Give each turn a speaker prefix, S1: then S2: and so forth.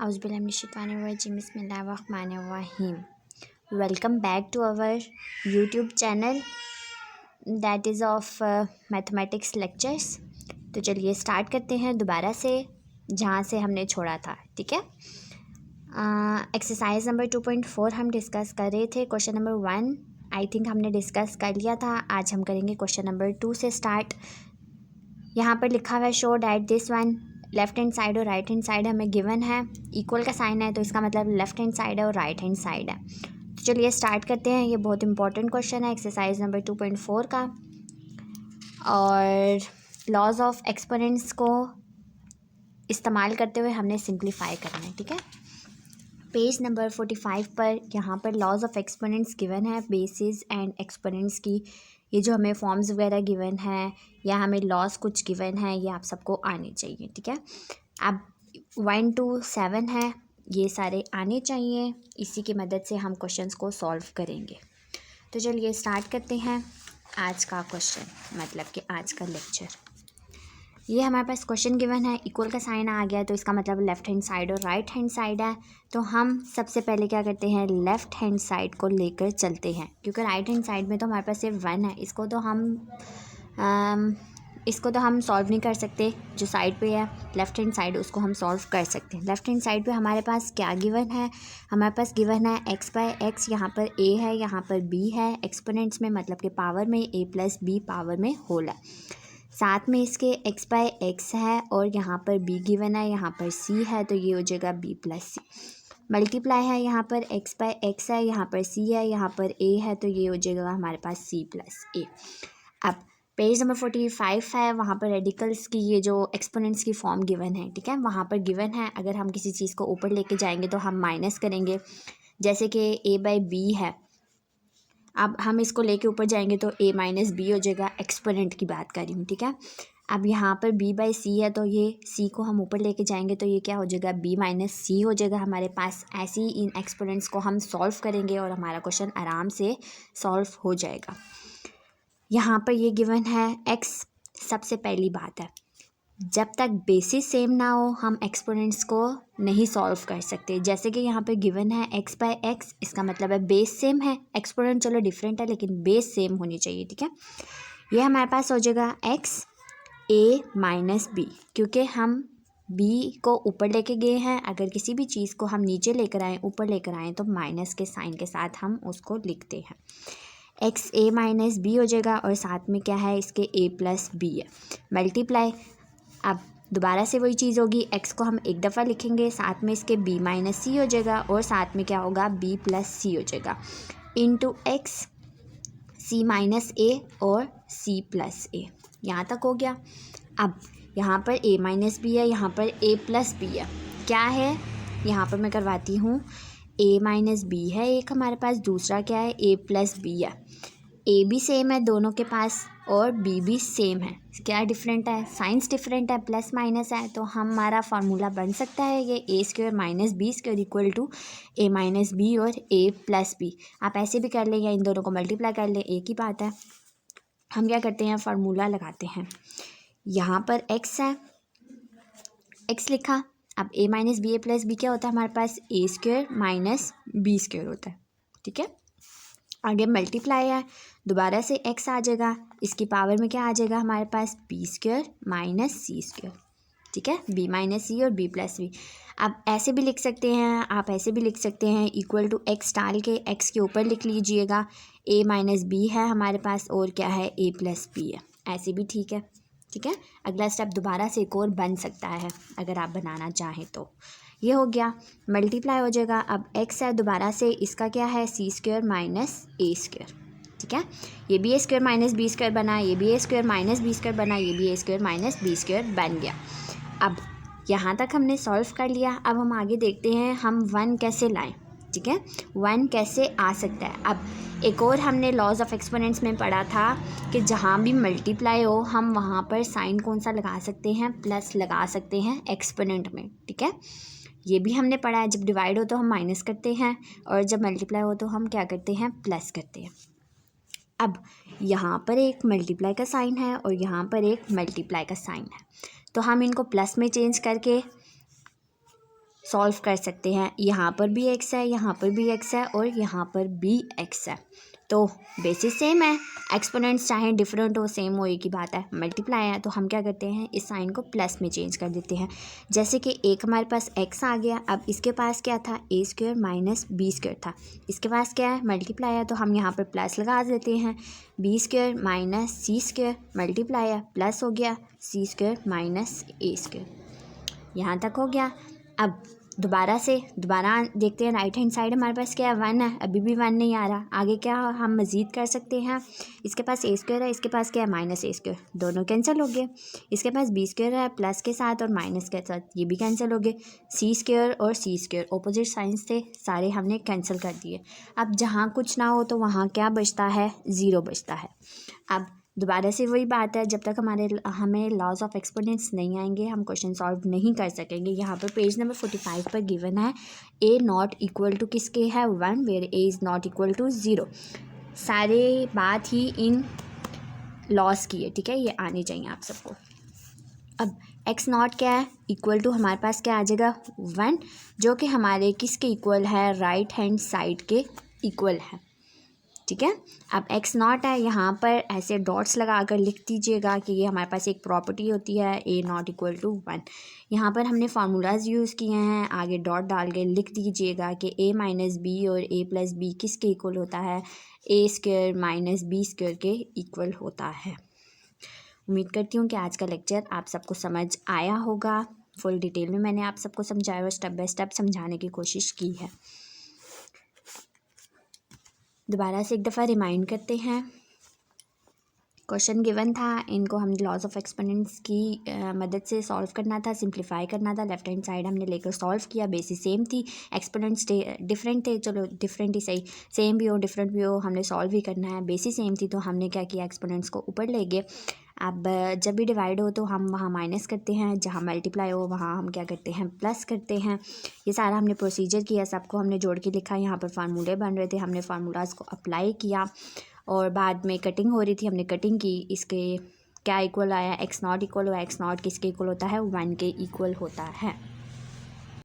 S1: Auzubillahiminash-shaytanir-rajim. Bismillahir-rahmanir-rahim. Welcome back to our YouTube channel that is of mathematics lectures. तो चलिए start करते हैं दोबारा से जहाँ से हमने छोड़ा था, ठीक है। एक्सरसाइज नंबर 2.4 हम डिस्कस कर रहे थे। क्वेश्चन नंबर 1 आई थिंक हमने डिस्कस कर लिया था। आज हम करेंगे क्वेश्चन नंबर 2 से स्टार्ट। यहाँ पर लिखा हुआ है show that this one, left hand side और राइट हैंड साइड हमें गिवन है, इक्वल का साइन है तो इसका मतलब लेफ्ट हैंड साइड है और राइट हैंड साइड है। तो चलिए स्टार्ट करते हैं। ये बहुत इंपॉर्टेंट क्वेश्चन है एक्सरसाइज नंबर 2.4 का, और लॉज ऑफ एक्सपोनेंट्स को इस्तेमाल करते हुए हमने सिंप्लीफाई करना है, ठीक है। पेज नंबर 45 पर यहाँ पर लॉज ऑफ एक्सपोनेंट्स गिवन है, बेसिस एंड एक्सपोनेंट्स की ये जो हमें फॉर्म्स वगैरह गिवन है या हमें लॉज कुछ गिवन है ये आप सबको आने चाहिए, ठीक है। अब 1 to 7 है, ये सारे आने चाहिए। इसी की मदद से हम क्वेश्चंस को सॉल्व करेंगे। तो चलिए स्टार्ट करते हैं आज का क्वेश्चन, मतलब कि आज का लेक्चर। ये हमारे पास क्वेश्चन गिवन है, इक्वल का साइन आ गया तो इसका मतलब लेफ़्ट हैंड साइड और राइट हैंड साइड है। तो हम सबसे पहले क्या करते हैं, लेफ़्ट हैंड साइड को लेकर चलते हैं, क्योंकि राइट हैंड साइड में तो हमारे पास सिर्फ 1 है। इसको तो हम सॉल्व नहीं कर सकते। जो साइड पे है लेफ़्ट हैंड साइड उसको हम सॉल्व कर सकते हैं। लेफ़्ट हैंड साइड पे हमारे पास क्या गिवन है, हमारे पास गिवन है x/x, यहाँ पर a है, यहाँ पर b है। एक्सपोनेंट्स में मतलब कि पावर में a + b पावर में होल है, साथ में इसके x/x है और यहाँ पर b गिवन है, यहाँ पर c है तो ये हो जाएगा b + c। मल्टीप्लाई है, यहाँ पर x/x है, यहाँ पर c है, यहाँ पर a है तो ये हो जाएगा हमारे पास c + a। अब पेज नंबर 45 है, वहाँ पर रेडिकल्स की ये जो एक्सपोनेंट्स की फॉर्म गिवन है, ठीक है। वहाँ पर गिवन है अगर हम किसी चीज़ को ऊपर लेके जाएंगे तो हम माइनस करेंगे, जैसे कि a/b है। अब हम इसको लेके ऊपर जाएंगे तो a - b हो जाएगा, एक्सपोनेंट की बात कर रही हूँ, ठीक है। अब यहाँ पर b/c है तो ये c को हम ऊपर लेके जाएंगे तो ये क्या हो जाएगा, b - c हो जाएगा हमारे पास। ऐसे ही इन एक्सपोनेंट्स को हम सॉल्व करेंगे और हमारा क्वेश्चन आराम से सॉल्व हो जाएगा। यहाँ पर ये गिवन है x, सबसे पहली बात है जब तक बेसिस सेम ना हो हम एक्सपोनेंट्स को नहीं सॉल्व कर सकते। जैसे कि यहाँ पे गिवन है x/x, इसका मतलब है बेस सेम है, एक्सपोनेंट चलो डिफरेंट है लेकिन बेस सेम होनी चाहिए, ठीक है। ये हमारे पास हो जाएगा x a - b, क्योंकि हम b को ऊपर लेके गए हैं। अगर किसी भी चीज़ को हम नीचे लेकर आएँ, ऊपर लेकर आएँ तो माइनस के साइन के साथ हम उसको लिखते हैं। x a - b हो जाएगा और साथ में क्या है, इसके a + b है, मल्टीप्लाई। अब दोबारा से वही चीज़ होगी, x को हम एक दफ़ा लिखेंगे, साथ में इसके b - c हो जाएगा और साथ में क्या होगा, b + c हो जाएगा, इंटू x c - a और c + a। यहाँ तक हो गया। अब यहाँ पर a - b है, यहाँ पर a + b है, क्या है यहाँ पर मैं करवाती हूँ। a - b है एक हमारे पास, दूसरा क्या है, a + b है। a भी सेम है दोनों के पास और b भी सेम है। क्या डिफरेंट है, साइंस डिफरेंट है, प्लस माइनस है। तो हमारा फार्मूला बन सकता है ये a² - b² = a - b और a + b। आप ऐसे भी कर लें या इन दोनों को मल्टीप्लाई कर लें, एक ही बात है। हम क्या करते हैं, फार्मूला लगाते हैं। यहाँ पर x है, x लिखा। अब a - b a + b क्या होता है हमारे पास, a² - b² होता है, ठीक है। आगे मल्टीप्लाई है, दोबारा से x आ जाएगा, इसकी पावर में क्या आ जाएगा हमारे पास, b² - c², ठीक है। b - c और b + b। अब ऐसे भी लिख सकते हैं, आप ऐसे भी लिख सकते हैं, इक्वल टू x डाल के x के ऊपर लिख लीजिएगा। a - b है हमारे पास और क्या है, a + b है, ऐसे भी ठीक है, ठीक है। अगला स्टेप दोबारा से एक और बन सकता है अगर आप बनाना चाहें तो। ये हो गया, मल्टीप्लाई हो जाएगा। अब x है, दोबारा से इसका क्या है, c² - a², ठीक है। ये भी a² - b² बना, ये भी a² - b² बना, ये भी a² - b² बन गया। अब यहाँ तक हमने सॉल्व कर लिया। अब हम आगे देखते हैं हम 1 कैसे लाएं, ठीक है, 1 कैसे आ सकता है। अब एक और हमने लॉज ऑफ एक्सपोनेंट्स में पढ़ा था कि जहाँ भी मल्टीप्लाई हो हम वहाँ पर साइन कौन सा लगा सकते हैं, प्लस लगा सकते हैं एक्सपोनेंट में, ठीक है। ये भी हमने पढ़ा है, जब डिवाइड हो तो हम माइनस करते हैं और जब मल्टीप्लाई हो तो हम क्या करते हैं, प्लस करते हैं। अब यहाँ पर एक मल्टीप्लाई का साइन है और यहाँ पर एक मल्टीप्लाई का साइन है, तो हम इनको प्लस में चेंज करके सॉल्व कर सकते हैं। यहाँ पर भी एक्स है, यहाँ पर भी एक्स है और यहाँ पर भी एक्स है, तो बेसिस सेम है। एक्सपोनेंट्स चाहे डिफरेंट हो सेम हो, एक ही बात है, मल्टीप्लाई है, तो हम क्या करते हैं इस साइन को प्लस में चेंज कर देते हैं। जैसे कि एक हमारे पास एक्स आ गया, अब इसके पास क्या था, ए स्क्वायर माइनस बी स्क्वायर था, इसके पास क्या है, मल्टीप्लाई है, तो हम यहाँ पर प्लस लगा देते हैं। बी स्क्वायर माइनस सी स्क्वायर, मल्टीप्लाई है, प्लस हो गया सी स्क्वायर माइनस ए स्क्वायर, यहाँ तक हो गया। अब दोबारा देखते हैं, राइट हैंड साइड हमारे पास क्या है, 1 है, अभी भी 1 नहीं आ रहा, आगे क्या हम मज़ीद कर सकते हैं। इसके पास ए स्क्वायर है, इसके पास क्या है माइनस ए स्क्वायर, दोनों कैंसिल हो गए। इसके पास बी स्क्वायर है प्लस के साथ और माइनस के साथ, ये भी कैंसिल हो गए। सी स्क्वायर और सी स्क्वायर ऑपोजिट साइंस थे, सारे हमने कैंसिल कर दिए। अब जहाँ कुछ ना हो तो वहाँ क्या बचता है, ज़ीरो बचता है। अब दोबारा से वही बात है, जब तक हमें लॉज ऑफ एक्सपोनेंट्स नहीं आएंगे हम क्वेश्चन सॉल्व नहीं कर सकेंगे। यहाँ पर पेज नंबर 45 पर गिवन है ए नॉट इक्वल टू किसके है 1, where A is not equal to 0। सारे बात ही इन लॉस की है, ठीक है, ये आनी चाहिए आप सबको। अब एक्स नॉट क्या है, इक्वल टू हमारे पास क्या आ जाएगा 1, जो कि हमारे किसके इक्वल है, राइट हैंड साइड के इक्वल है, ठीक है। अब एक्स नॉट है, यहाँ पर ऐसे डॉट्स लगा कर लिख दीजिएगा कि ये हमारे पास एक प्रॉपर्टी होती है ए नॉट इक्वल टू 1। यहाँ पर हमने फार्मूलाज यूज़ किए हैं, आगे डॉट डाल के लिख दीजिएगा कि ए माइनस बी और ए प्लस बी किसके इक्वल होता है, ए स्क्वायर माइनस बी स्क्वायर के इक्वल होता है। उम्मीद करती हूँ कि आज का लेक्चर आप सबको समझ आया होगा। फुल डिटेल में मैंने आप सबको समझाया और स्टेप बाय स्टेप समझाने की कोशिश की है। दोबारा से एक दफ़ा रिमाइंड करते हैं, क्वेश्चन गिवन था, इनको हम लॉज ऑफ एक्सपोनेंट्स की मदद से सॉल्व करना था, सिंप्लीफाई करना था। लेफ्ट हैंड साइड हमने लेकर सॉल्व किया, बेसिस सेम थी, एक्सपोनेंट्स डिफरेंट थे, चलो डिफरेंट ही सही, सेम भी हो डिफरेंट भी हो, हमने सॉल्व ही करना है। बेसिस सेम थी तो हमने क्या किया, एक्सपोनेंट्स को ऊपर ले गए। अब जब भी डिवाइड हो तो हम वहाँ माइनस करते हैं, जहाँ मल्टीप्लाई हो वहाँ हम क्या करते हैं, प्लस करते हैं। ये सारा हमने प्रोसीजर किया, सबको हमने जोड़ के लिखा। यहाँ पर फार्मूले बन रहे थे, हमने फार्मूलाज को अप्लाई किया और बाद में कटिंग हो रही थी, हमने कटिंग की। इसके क्या इक्वल आया, एक्स नॉट इक्वल हुआ, एक्स नॉट किसके इक्वल होता है, 1 के इक्वल होता है।